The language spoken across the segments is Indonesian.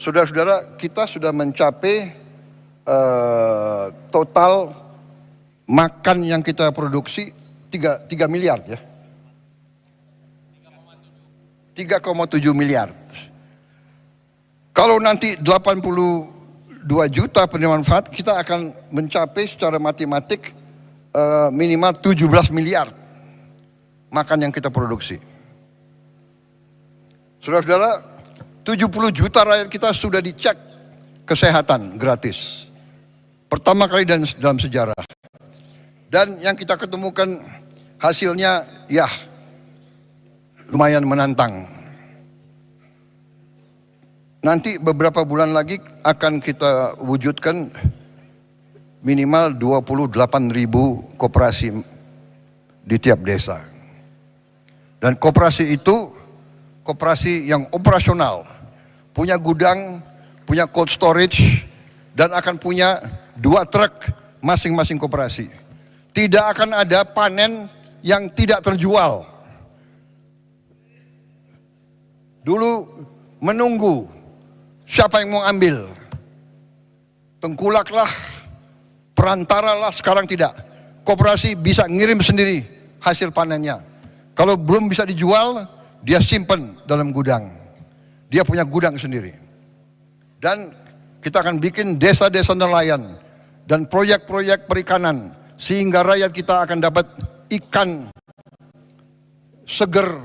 Saudara-saudara, kita sudah mencapai total makan yang kita produksi 3 miliar ya. 3,7 miliar. Kalau nanti 82 juta penerima manfaat, kita akan mencapai secara matematik minimal 17 miliar makan yang kita produksi. Saudara-saudara, 70 juta rakyat kita sudah dicek kesehatan gratis. Pertama kali dalam sejarah. Dan yang kita ketemukan hasilnya ya lumayan menantang. Nanti beberapa bulan lagi akan kita wujudkan minimal 28.000 koperasi di tiap desa. Dan koperasi itu koperasi yang operasional, punya gudang, punya cold storage, dan akan punya 2 truk masing-masing koperasi. Tidak akan ada panen yang tidak terjual. Dulu menunggu siapa yang mau ambil. Tengkulaklah, perantaralah, sekarang tidak. Koperasi bisa ngirim sendiri hasil panennya. Kalau belum bisa dijual, dia simpen dalam gudang. Dia punya gudang sendiri. Dan kita akan bikin desa-desa nelayan dan proyek-proyek perikanan sehingga rakyat kita akan dapat ikan seger,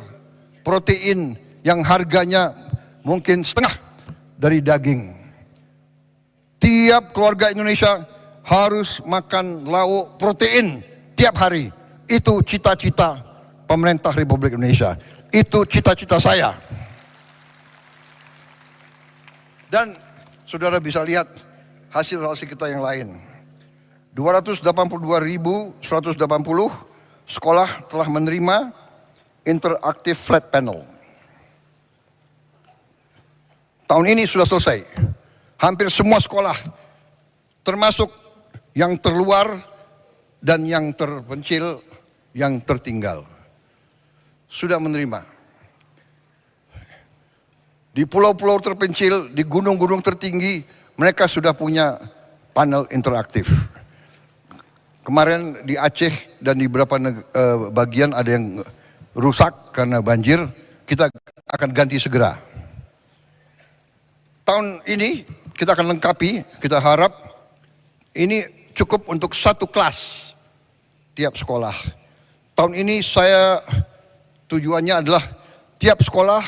protein yang harganya mungkin setengah dari daging. Tiap keluarga Indonesia harus makan lauk protein tiap hari. Itu cita-cita pemerintah Republik Indonesia. Itu cita-cita saya. Dan saudara bisa lihat hasil-hasil kita yang lain. 282.180 sekolah telah menerima interaktif flat panel. Tahun ini sudah selesai. Hampir semua sekolah, termasuk yang terluar dan yang terpencil, yang tertinggal, sudah menerima. Di pulau-pulau terpencil, di gunung-gunung tertinggi, mereka sudah punya panel interaktif. Kemarin di Aceh dan di beberapa bagian ada yang rusak karena banjir, kita akan ganti segera. Tahun ini kita akan lengkapi, kita harap ini cukup untuk 1 kelas tiap sekolah. Tahun ini saya tujuannya adalah tiap sekolah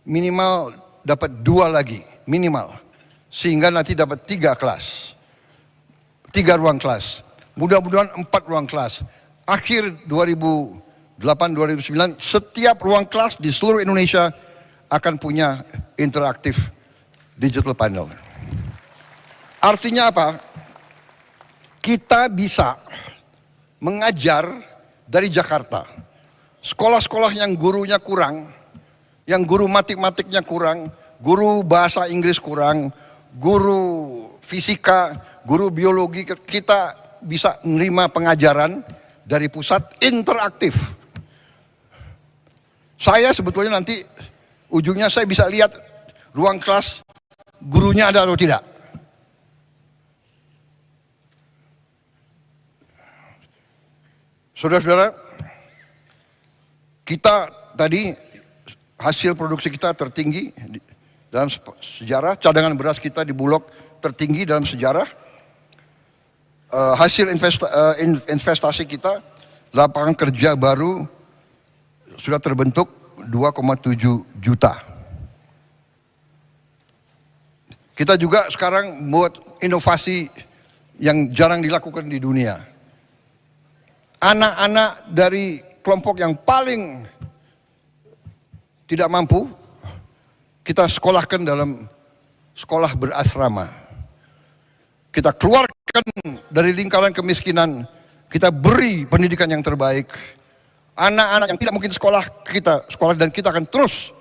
minimal dapat 2 lagi, minimal. Sehingga nanti dapat 3 kelas. 3 ruang kelas. Mudah-mudahan 4 ruang kelas. Akhir 2008-2009, setiap ruang kelas di seluruh Indonesia akan punya interaktif digital panel. Artinya apa? Kita bisa mengajar dari Jakarta. Sekolah-sekolah yang gurunya kurang, yang guru matematiknya kurang, guru bahasa Inggris kurang, guru fisika, guru biologi, kita bisa menerima pengajaran dari pusat interaktif. Saya sebetulnya nanti ujungnya saya bisa lihat ruang kelas gurunya ada atau tidak. Saudara-saudara, kita tadi hasil produksi kita tertinggi dalam sejarah, cadangan beras kita di Bulog tertinggi dalam sejarah. Hasil investasi kita, lapangan kerja baru sudah terbentuk 2,7 juta. Kita juga sekarang buat inovasi yang jarang dilakukan di dunia. Anak-anak dari kelompok yang paling tidak mampu, kita sekolahkan dalam sekolah berasrama. Kita keluarkan dari lingkaran kemiskinan, kita beri pendidikan yang terbaik. Anak-anak yang tidak mungkin sekolah, kita sekolah, dan kita akan terus.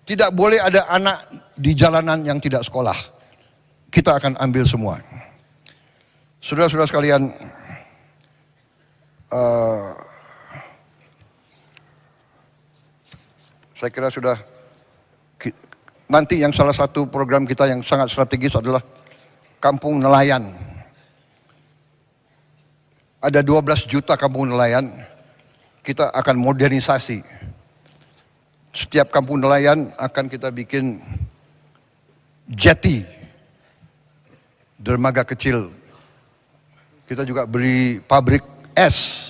Tidak boleh ada anak di jalanan yang tidak sekolah. Kita akan ambil semua. Saudara-saudara sekalian, saya kira sudah nanti yang salah satu program kita yang sangat strategis adalah kampung nelayan. Ada 12 juta kampung nelayan, kita akan modernisasi. Setiap kampung nelayan akan kita bikin jetty, dermaga kecil. Kita juga beri pabrik es,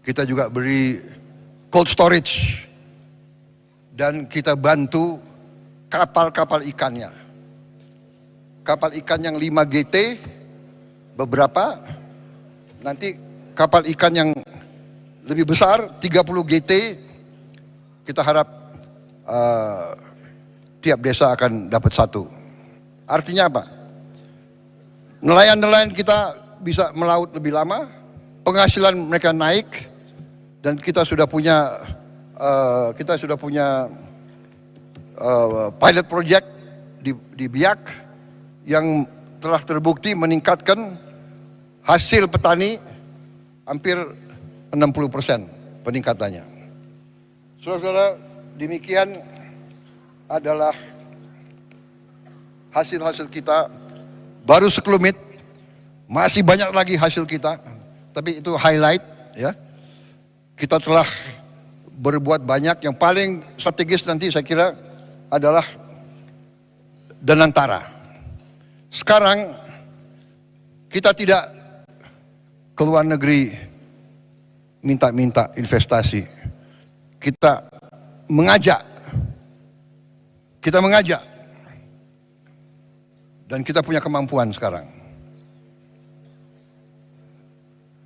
kita juga beri cold storage, dan kita bantu kapal-kapal ikannya. Kapal ikan yang 5 GT, beberapa, nanti kapal ikan yang lebih besar 30 GT, kita harap tiap desa akan dapat satu. Artinya apa? Nelayan-nelayan kita bisa melaut lebih lama, penghasilan mereka naik, dan kita sudah punya pilot project di Biak yang telah terbukti meningkatkan hasil petani hampir 60% peningkatannya. Saudara-saudara, demikian adalah hasil-hasil kita, baru sekelumit, masih banyak lagi hasil kita, tapi itu highlight ya. Kita telah berbuat banyak. Yang paling strategis nanti saya kira adalah Danantara. Sekarang kita tidak ke luar negeri minta-minta investasi. Kita mengajak. Dan kita punya kemampuan sekarang.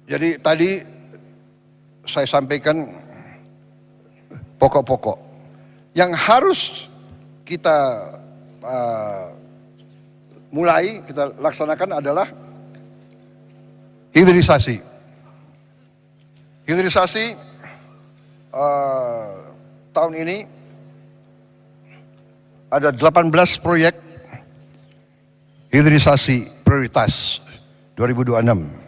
Jadi tadi saya sampaikan pokok-pokok yang harus kita mulai, kita laksanakan adalah hilirisasi. Hilirisasi tahun ini ada 18 proyek hilirisasi prioritas 2026.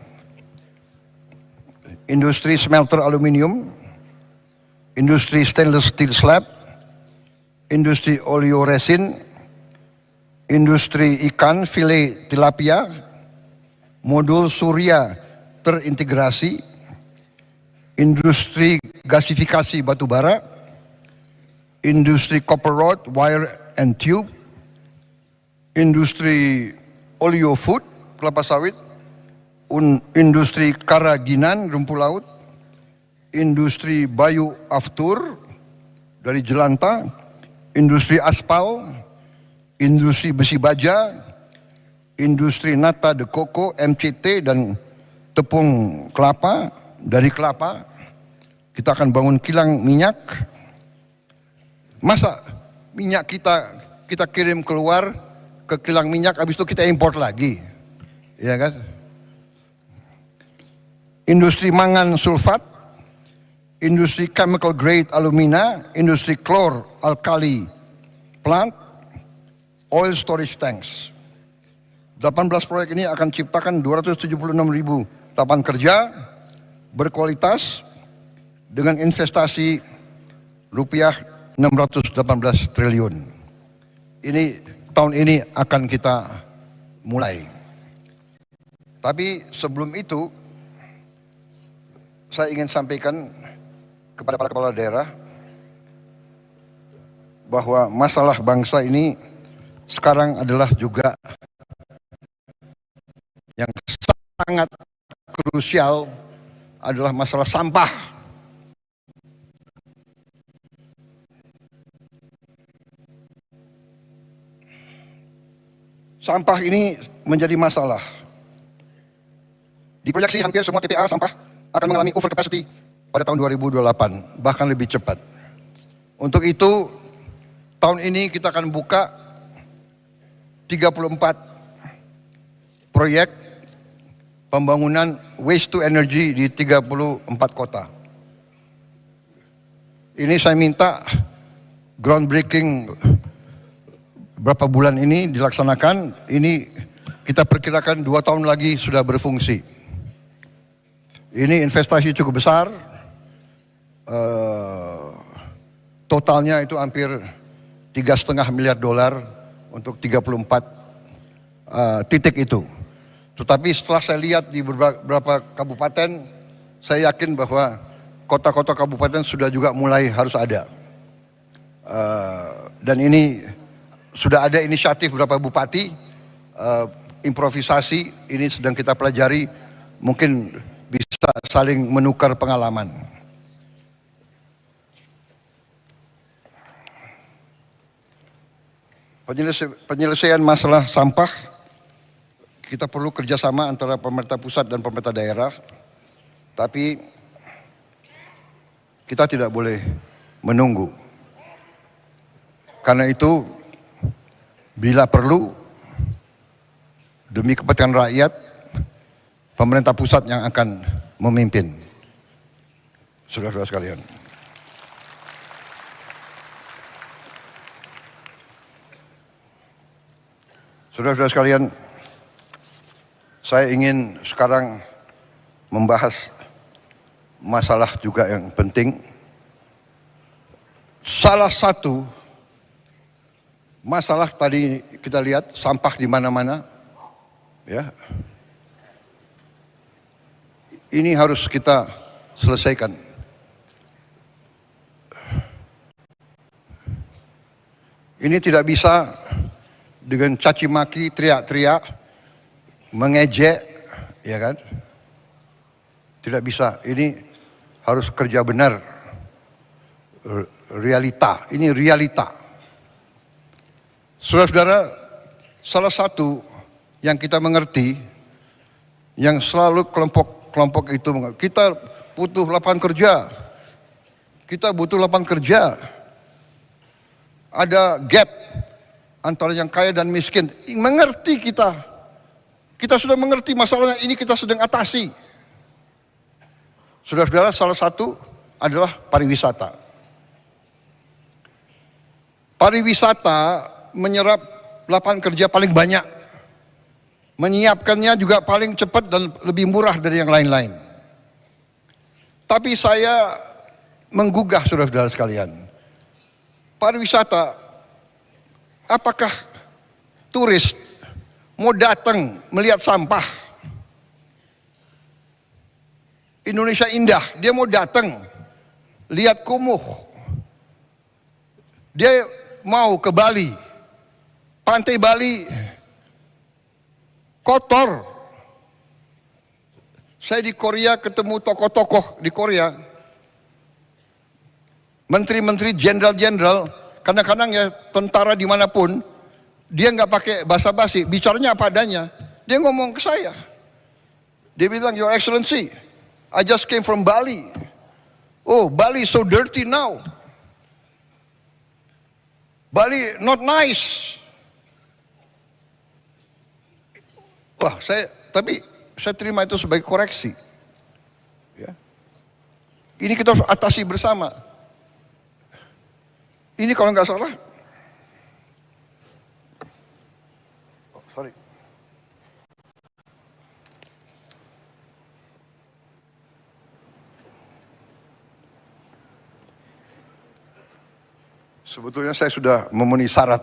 Industri smelter aluminium, industri stainless steel slab, industri oleoresin, industri ikan filet tilapia, modul surya terintegrasi, industri gasifikasi batubara, industri copper rod, wire and tube, industri oleo food, kelapa sawit, industri karaginan, rumput laut, industri bayu aftur dari jelantah, industri aspal, industri besi baja, industri nata de coco, MCT, dan tepung kelapa. Dari kelapa kita akan bangun kilang minyak. Masa minyak kita kirim keluar ke kilang minyak, habis itu kita import lagi, ya kan? Industri mangan sulfat, industri chemical grade alumina, industri klor alkali plant, oil storage tanks. 18 proyek ini akan ciptakan 276.000 lapangan kerja berkualitas dengan investasi rupiah 618 triliun. Ini tahun ini akan kita mulai. Tapi sebelum itu saya ingin sampaikan kepada para kepala daerah bahwa masalah bangsa ini sekarang adalah juga yang sangat krusial adalah masalah sampah. Sampah ini menjadi masalah. Diproyeksi hampir semua TPA sampah akan mengalami overcapacity pada tahun 2028, bahkan lebih cepat. Untuk itu, tahun ini kita akan buka 34 proyek pembangunan waste to energy di 34 kota. Ini saya minta groundbreaking berapa bulan ini dilaksanakan. Ini kita perkirakan 2 tahun lagi sudah berfungsi. Ini investasi cukup besar, totalnya itu hampir $3,5 miliar untuk 34 titik itu. Tetapi setelah saya lihat di beberapa kabupaten, saya yakin bahwa kota-kota kabupaten sudah juga mulai harus ada. Dan ini sudah ada inisiatif beberapa bupati, improvisasi, ini sedang kita pelajari, mungkin bisa saling menukar pengalaman. Penyelesaian masalah sampah, kita perlu kerjasama antara pemerintah pusat dan pemerintah daerah, tapi kita tidak boleh menunggu. Karena itu, bila perlu, demi kepentingan rakyat, pemerintah pusat yang akan memimpin. Saudara-saudara sekalian. Saudara-saudara sekalian, saya ingin sekarang membahas masalah juga yang penting. Salah satu masalah tadi kita lihat sampah di mana-mana, ya. Ini harus kita selesaikan. Ini tidak bisa dengan caci maki, teriak-teriak, mengejek, ya kan? Tidak bisa. Ini harus kerja benar. Realita. Ini realita. Saudara-saudara, salah satu yang kita mengerti, yang selalu kelompok itu, kita butuh lapangan kerja. Kita butuh lapangan kerja. Ada gap antara yang kaya dan miskin. Mengerti kita. Kita sudah mengerti masalahnya, ini kita sedang atasi. Saudara-saudara, salah satu adalah pariwisata. Pariwisata menyerap lapangan kerja paling banyak. Menyiapkannya juga paling cepat dan lebih murah dari yang lain-lain. Tapi saya menggugah saudara-saudara sekalian. Pariwisata, apakah turis mau datang melihat sampah? Indonesia indah, dia mau datang lihat kumuh. Dia mau ke Bali, pantai Bali kotor. Saya di Korea ketemu tokoh-tokoh di Korea, menteri-menteri, jenderal-jenderal, kadang-kadang ya tentara dimanapun, dia nggak pakai basa-basi, bicaranya apa adanya. Dia ngomong ke saya. Dia bilang, Your Excellency, I just came from Bali. Oh, Bali so dirty now. Bali not nice. Wah, tapi saya terima itu sebagai koreksi. Ya. Ini kita harus atasi bersama. Ini kalau nggak salah, sorry. Sebetulnya saya sudah memenuhi syarat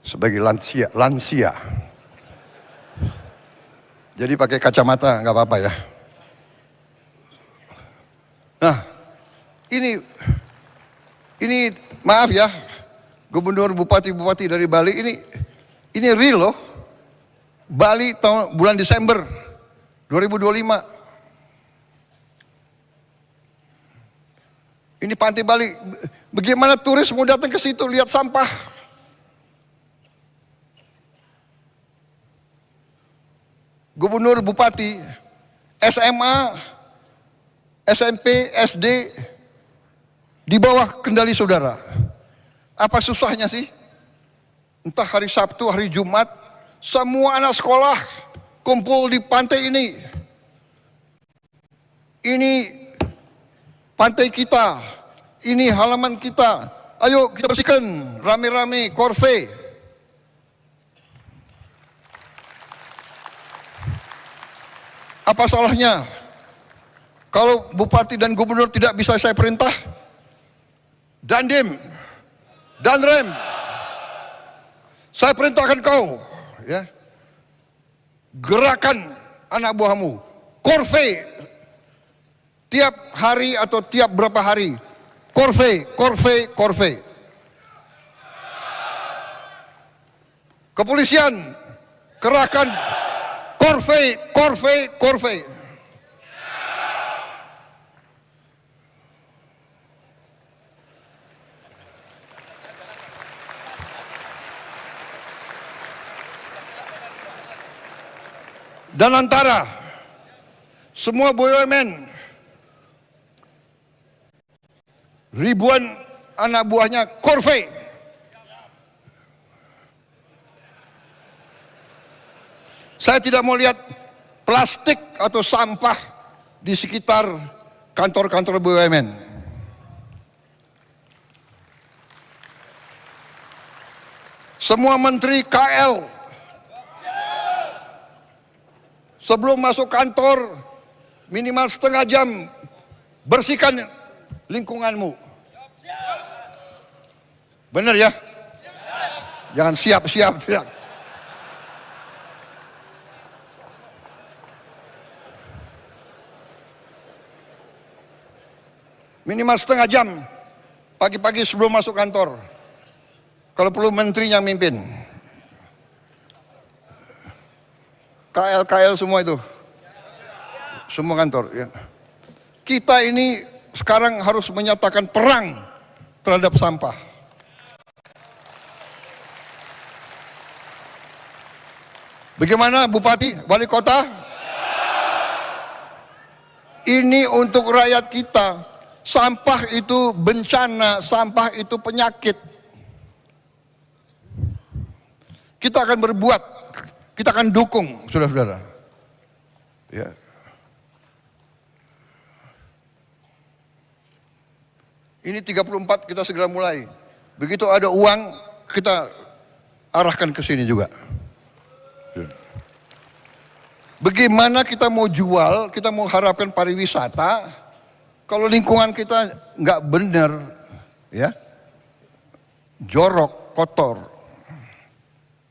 sebagai lansia. Jadi pakai kacamata nggak apa-apa ya. Nah, ini maaf ya, gubernur, bupati-bupati dari Bali ini real loh. Bali bulan Desember 2025. Ini pantai Bali. Bagaimana turis mau datang ke situ lihat sampah? Gubernur, bupati, SMA, SMP, SD di bawah kendali saudara. Apa susahnya sih? Entah hari Sabtu, hari Jumat, semua anak sekolah kumpul di pantai ini. Ini pantai kita, ini halaman kita. Ayo kita bersihkan rame-rame, korve. Apa salahnya? Kalau bupati dan gubernur tidak bisa saya perintah, Dandim, dan rem. Saya perintahkan kau, ya, gerakan anak buahmu, korve, tiap hari atau tiap berapa hari, korve, korve, korve. Kepolisian, kerahkan korve, korve, korve. Dan antara semua BUMN, ribuan anak buahnya korve. Saya tidak mau lihat plastik atau sampah di sekitar kantor-kantor BUMN. Semua menteri KL sebelum masuk kantor minimal setengah jam bersihkan lingkunganmu. Benar ya? Jangan siap-siap tidak. Minimal setengah jam pagi-pagi sebelum masuk kantor. Kalau perlu menterinya mimpin. KL semua itu. Semua kantor. Ya. Kita ini sekarang harus menyatakan perang terhadap sampah. Bagaimana Bupati, Wali Kota? Ini untuk rakyat kita. Sampah itu bencana, sampah itu penyakit. Kita akan berbuat, kita akan dukung, saudara-saudara. Ya. Ini 34 kita segera mulai. Begitu ada uang, kita arahkan ke sini juga. Bagaimana kita mau jual, kita mau harapkan pariwisata, kalau lingkungan kita nggak benar, ya, jorok, kotor,